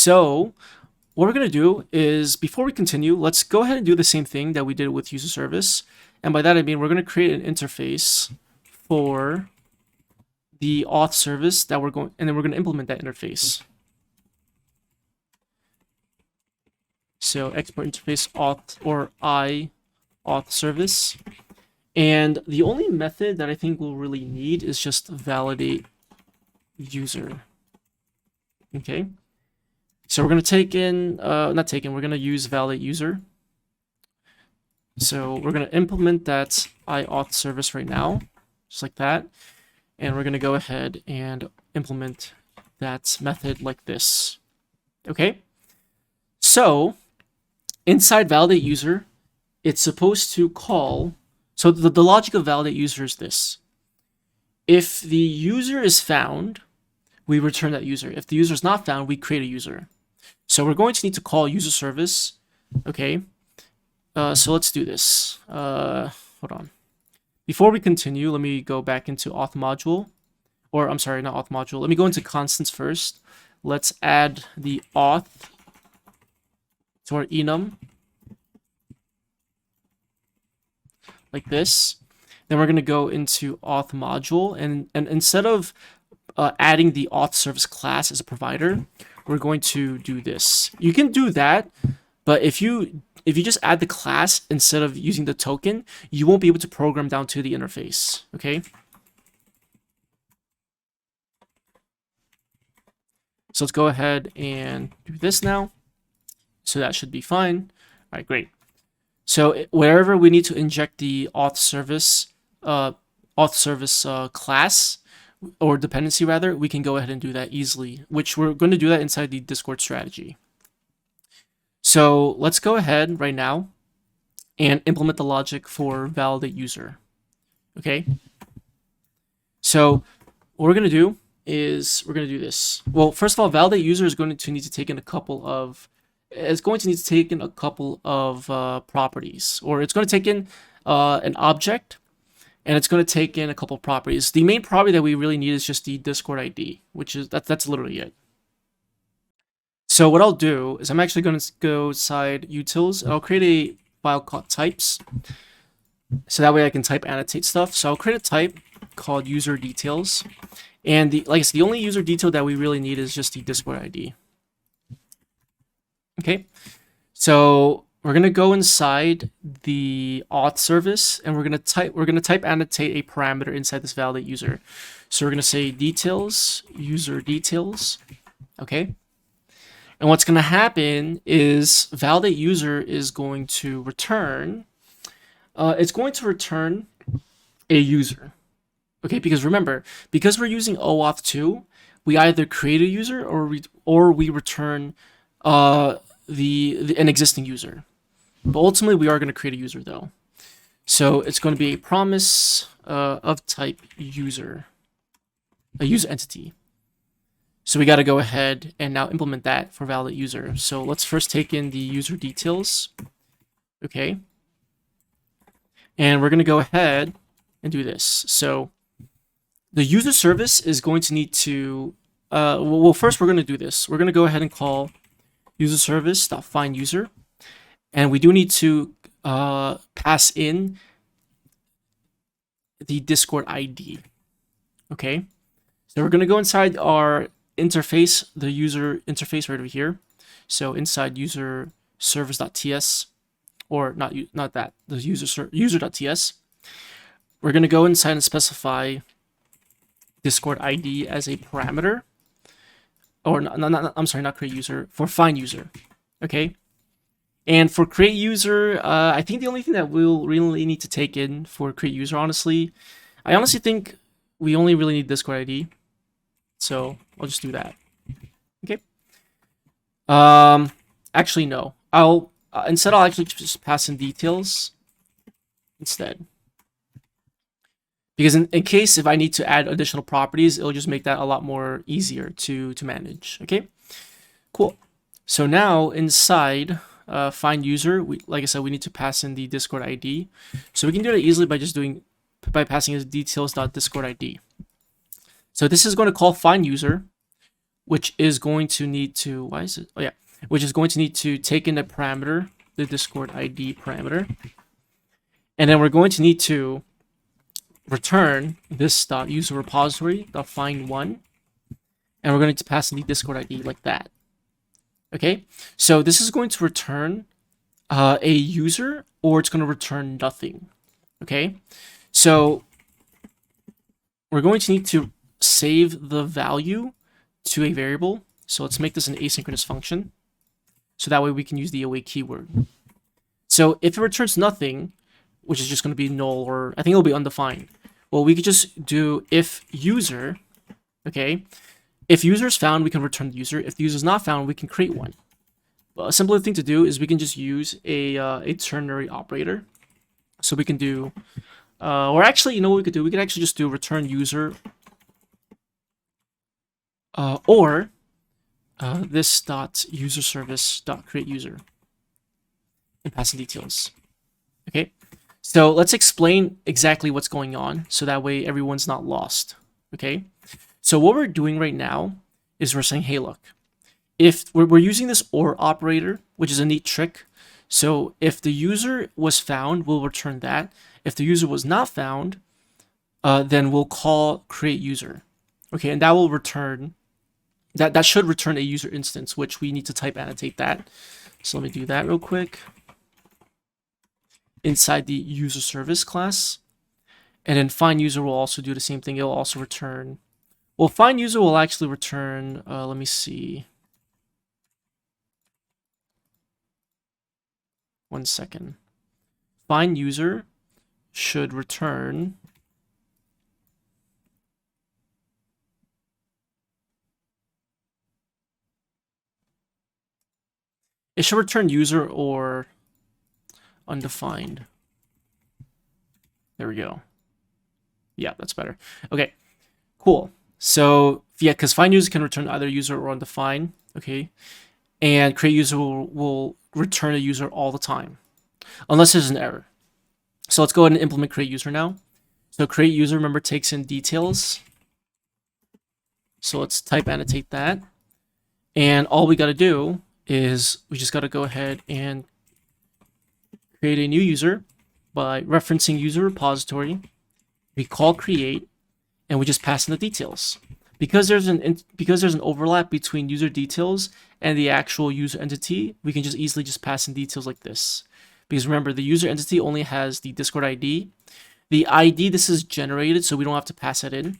So what we're going to do is, before we continue, let's go ahead and do the same thing that we did with user service. And by that I mean we're going to create an interface for the auth service that we're going, and then we're going to implement that interface. So export interface auth or auth service. And the only method that I think we'll really need is just validate user. Okay. So we're going to take in, we're going to use validate user. So we're going to implement that auth service right now, just like that. And we're going to go ahead and implement that method like this. Okay. So inside validate user, it's supposed to call, so the logic of validate user is this. If the user is found, we return that user. If the user is not found, we create a user. So we're going to need to call user service. Okay. So let's do this. Hold on. Before we continue, let me go back into auth module. Or I'm sorry, not auth module. Let me go into constants first. Let's add the auth to our enum. Like this. Then we're going to go into auth module. And instead of adding the auth service class as a provider, we're going to do this. You can do that, but if you just add the class instead of using the token, you won't be able to program down to the interface. Okay. So let's go ahead and do this now. So that should be fine. All right, great. So wherever we need to inject the auth service class, or dependency rather, we can go ahead and do that easily, which we're going to do that inside the Discord strategy. So let's go ahead right now and implement the logic for validate user. Okay. So what we're going to do is we're going to do this. Well, first of all, validate user is going to need to take in a couple of properties, or it's going to take in an object. And it's going to take in a couple properties. The main property that we really need is just the Discord ID, which is that's literally it. So what I'll do is I'm actually going to go inside utils, and I'll create a file called types. So that way I can type annotate stuff. So I'll create a type called user details. And like I said, the only user detail that we really need is just the Discord ID. Okay. So we're going to go inside the auth service, and we're going to type annotate a parameter inside this validate user. So we're going to say details, user details. Okay. And what's going to happen is validate user is going to return, it's going to return a user. Okay. Because remember, because we're using OAuth 2, we either create a user or we return an existing user. But ultimately, we are going to create a user, though. So it's going to be a promise of type user, a user entity. So we got to go ahead and now implement that for validate user. So let's first take in the user details. Okay. And we're going to go ahead and do this. So the user service is going to need to, well, first we're going to do this. We're going to go ahead and call user service.find user. And we do need to pass in the Discord ID. Okay. So we're going to go inside our interface, the user interface right over here. So inside user service.ts, or not that, the user.ts. We're going to go inside and specify Discord ID as a parameter. Or I'm sorry, not create user, for find user. Okay. And for create user, I think the only thing that we'll really need to take in for create user, I honestly think we only really need Discord ID. So I'll just do that. Okay. Actually, no. I'll actually just pass in details instead. Because in case if I need to add additional properties, it'll just make that a lot more easier to manage. Okay. Cool. So now inside find user, like I said, we need to pass in the Discord ID. So we can do that easily by passing as details.discord ID. So this is going to call find user. which is going to need to, why is it? Oh yeah, which is going to need to take in a parameter, the Discord ID parameter. And then we're going to need to return this user repository find one, and we're going to pass in the Discord ID like that. Okay, so this is going to return a user, or it's going to return nothing. Okay, so we're going to need to save the value to a variable. So let's make this an asynchronous function, so that way we can use the await keyword. So if it returns nothing, which is just going to be null, or I think it'll be undefined, well, we could just do if user, okay? If user is found, we can return the user. If the user is not found, we can create one. Well, a simpler thing to do is we can just use a ternary operator. So we can do, or actually, you know what we could do? We could actually just do return user, or this dot user service dot create user, and pass in details. Okay, so let's explain exactly what's going on, so that way everyone's not lost. Okay, so what we're doing right now is we're saying, hey, look, if we're using this or operator, which is a neat trick. So if the user was found, we'll return that. If the user was not found, then we'll call create user. Okay, and that will return, that should return a user instance, which we need to type annotate that. So let me do that real quick. Inside the user service class. And then find user will also do the same thing. It'll also return, well, find user will actually return, let me see. 1 second. Find user should return user or undefined. There we go. Yeah, that's better. Okay, cool. So yeah, because find user can return either user or undefined. Okay, and create user will return a user all the time, unless there's an error. So let's go ahead and implement create user now. So create user, remember, takes in details. So let's type annotate that. And all we got to do is we just got to go ahead and create a new user by referencing user repository. We call create, and we just pass in the details. Because there's an overlap between user details and the actual user entity, we can just easily just pass in details like this. Because remember, the user entity only has the Discord ID. The ID, this is generated, so we don't have to pass it in.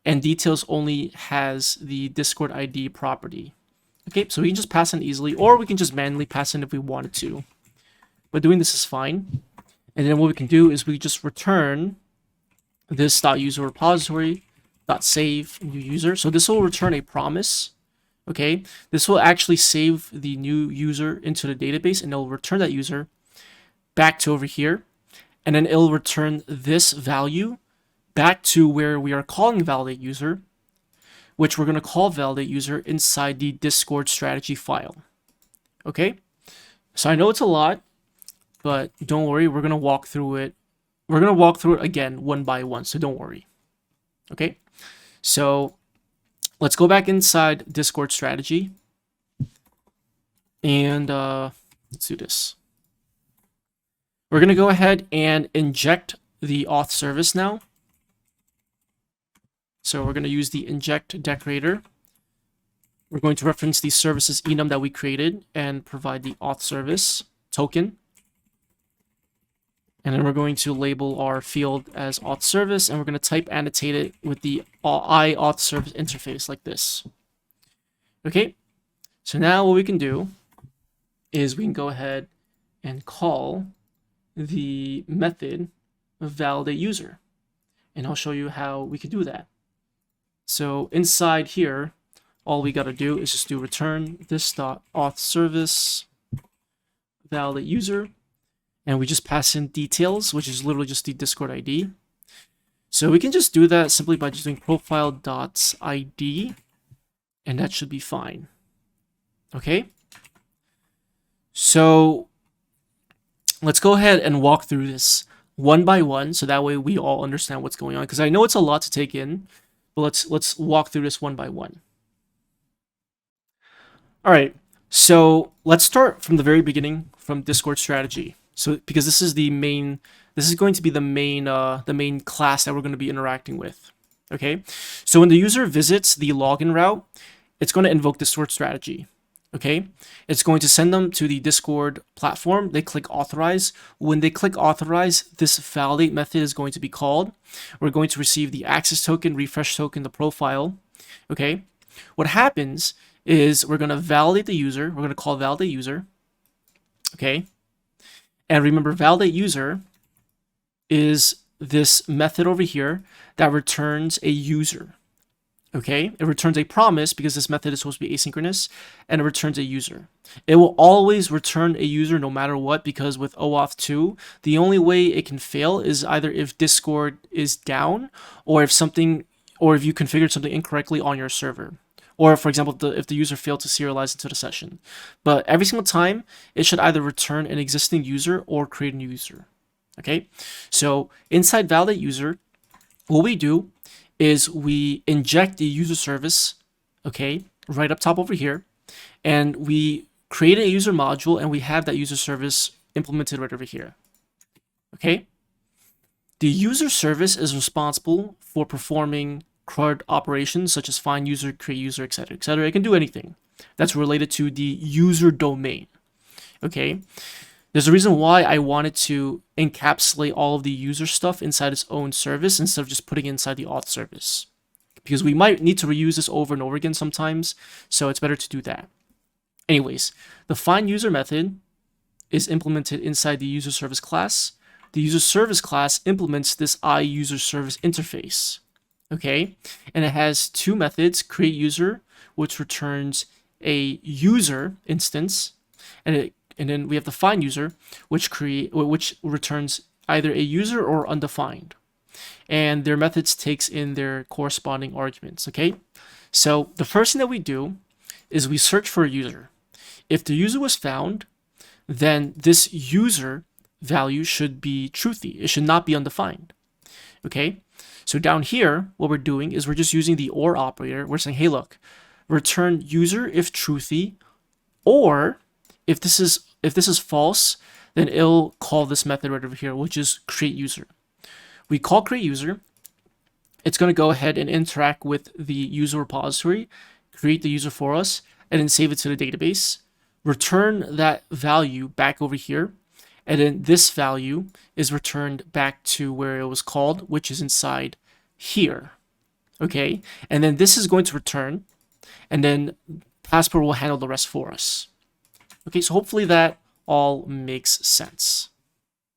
And details only has the Discord ID property. Okay, so we can just pass in easily, or we can just manually pass in if we wanted to. But doing this is fine. And then what we can do is we just return this .user repository .save new user. So this will return a promise. Okay, this will actually save the new user into the database, and it'll return that user back to over here, and then it'll return this value back to where we are calling validate user, which we're going to call validate user inside the Discord strategy file. Okay, so I know it's a lot, but don't worry, we're going to walk through it. We're going to walk through it again one by one, so don't worry. Okay, so let's go back inside Discord strategy, and let's do this. We're going to go ahead and inject the auth service now. So we're going to use the inject decorator. We're going to reference the services enum that we created and provide the auth service token. And then we're going to label our field as auth service, and we're going to type annotate it with the auth service interface like this. Okay, so now what we can do is we can go ahead and call the method of validate user, and I'll show you how we can do that. So inside here, all we got to do is just do return this .auth service validate user, and we just pass in details, which is literally just the Discord ID. So we can just do that simply by just doing profile.id, and that should be fine. Okay, so let's go ahead and walk through this one by one, so that way we all understand what's going on, because I know it's a lot to take in, but let's walk through this one by one. All right. So let's start from the very beginning, from Discord strategy. So because this is going to be the main class that we're going to be interacting with. Okay. So when the user visits the login route, it's going to invoke Discord strategy. Okay. It's going to send them to the Discord platform. They click authorize. When they click authorize, this validate method is going to be called. We're going to receive the access token, refresh token, the profile. Okay. What happens is we're going to validate the user. We're going to call validate user. Okay. And remember, validate user is this method over here that returns a user. Okay. It returns a promise because this method is supposed to be asynchronous, and it returns a user. It will always return a user no matter what, because with OAuth 2, the only way it can fail is either if Discord is down, or if you configured something incorrectly on your server. Or, for example, if the user failed to serialize into the session. But every single time, it should either return an existing user or create a new user. Okay? So inside validate user, what we do is we inject the user service, okay, right up top over here, and we create a user module, and we have that user service implemented right over here. Okay? The user service is responsible for performing CRUD operations such as find user, create user, etc., etc. It can do anything that's related to the user domain. Okay, there's a reason why I wanted to encapsulate all of the user stuff inside its own service instead of just putting it inside the auth service, because we might need to reuse this over and over again sometimes, so it's better to do that. Anyways, the find user method is implemented inside the user service class. The user service class implements this iUser service interface. Okay, and it has two methods: create user, which returns a user instance, and then we have the find user, which returns either a user or undefined, and their methods takes in their corresponding arguments. Okay, so the first thing that we do is we search for a user. If the user was found, then this user value should be truthy. It should not be undefined. Okay, so down here, what we're doing is we're just using the OR operator. We're saying, hey, look, return user if truthy, or if this is false, then it'll call this method right over here, which is create user. We call create user. It's going to go ahead and interact with the user repository, create the user for us, and then save it to the database. Return that value back over here, and then this value is returned back to where it was called, which is inside here. Okay, and then this is going to return, and then Passport will handle the rest for us. Okay, so hopefully that all makes sense.